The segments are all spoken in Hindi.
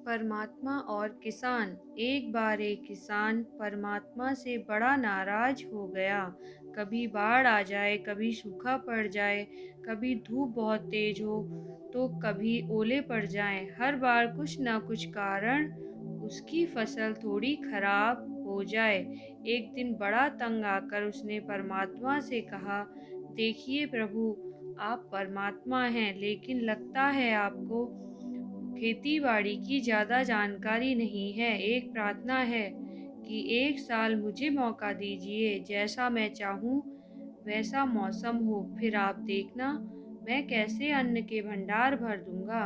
परमात्मा और किसान। एक बार एक किसान परमात्मा से बड़ा नाराज हो गया। कभी बाढ़ आ जाए, कभी सूखा पड़ जाए, कभी धूप बहुत तेज हो तो कभी ओले पड़ जाएं। हर बार कुछ न कुछ कारण उसकी फसल थोड़ी खराब हो जाए। एक दिन बड़ा तंग आकर उसने परमात्मा से कहा, देखिए प्रभु, आप परमात्मा हैं, लेकिन लगता है आपको खेती बाड़ी की ज़्यादा जानकारी नहीं है। एक प्रार्थना है कि एक साल मुझे मौका दीजिए, जैसा मैं चाहूँ वैसा मौसम हो, फिर आप देखना मैं कैसे अन्न के भंडार भर दूंगा।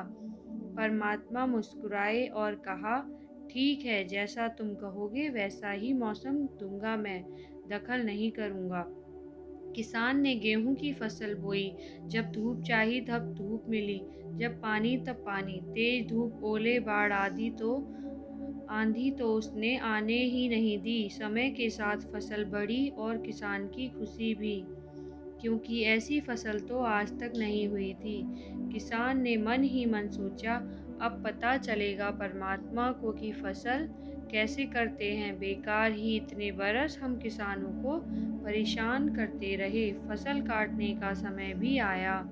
परमात्मा मुस्कुराए और कहा, ठीक है, जैसा तुम कहोगे वैसा ही मौसम दूंगा, मैं दखल नहीं करूंगा। किसान ने गेहूं की फसल बोई। जब धूप चाहिए तब धूप मिली, जब पानी तब पानी। तेज धूप, ओले, बाढ़ आंधी तो उसने आने ही नहीं दी। समय के साथ फसल बढ़ी और किसान की खुशी भी, क्योंकि ऐसी फसल तो आज तक नहीं हुई थी। किसान ने मन ही मन सोचा, अब पता चलेगा परमात्मा को कि फसल कैसे करते हैं। बेकार ही इतने बरस हम किसानों को परेशान करते रहे। फसल काटने का समय भी आया।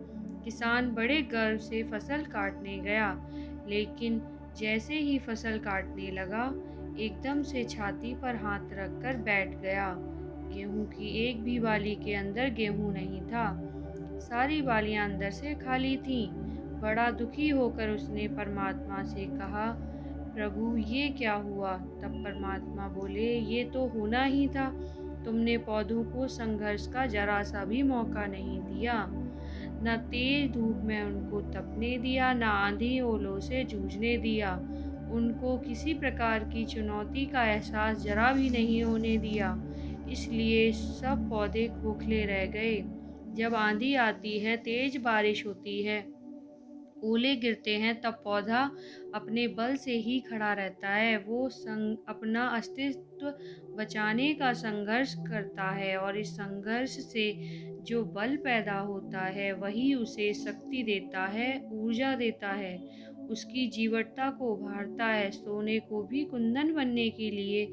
किसान बड़े गर्व से फसल काटने गया, लेकिन जैसे ही फसल काटने लगा, एकदम से छाती पर हाथ रखकर बैठ गया। गेहूं की एक भी बाली के अंदर गेहूं नहीं था। सारी बालियां अंदर से खाली थीं। बड़ा दुखी होकर उसने परमात्मा से कहा, प्रभु ये क्या हुआ? तब परमात्मा बोले, ये तो होना ही था। तुमने पौधों को संघर्ष का जरा सा भी मौका नहीं दिया। न तेज धूप में उनको तपने दिया, न आंधी ओलों से जूझने दिया। उनको किसी प्रकार की चुनौती का एहसास जरा भी नहीं होने दिया। इसलिए सब पौधे खोखले रह गए। जब आंधी आती है, तेज बारिश होती है, ओले गिरते हैं, तब पौधा अपने बल से ही खड़ा रहता है। वो अपना अस्तित्व बचाने का संघर्ष करता है, और इस संघर्ष से जो बल पैदा होता है वही उसे शक्ति देता है, ऊर्जा देता है, उसकी जीवटता को उभारता है। सोने को भी कुंदन बनने के लिए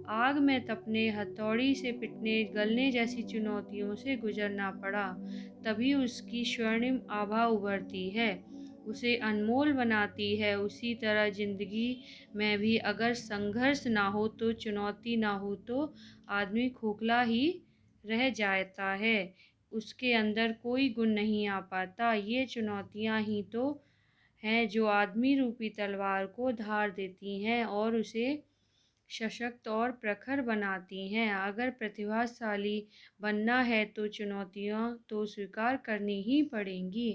आग में तपने, हथौड़ी से पिटने, गलने जैसी चुनौतियों से गुजरना पड़ा, तभी उसकी स्वर्णिम आभा उभरती है, उसे अनमोल बनाती है। उसी तरह जिंदगी में भी अगर संघर्ष ना हो तो, चुनौती ना हो तो, आदमी खोखला ही रह जाता है। उसके अंदर कोई गुण नहीं आ पाता। ये चुनौतियां ही तो हैं जो आदमी रूपी तलवार को धार देती हैं और उसे सशक्त और प्रखर बनाती हैं। अगर प्रतिभाशाली बनना है तो चुनौतियां तो स्वीकार करनी ही पड़ेंगी।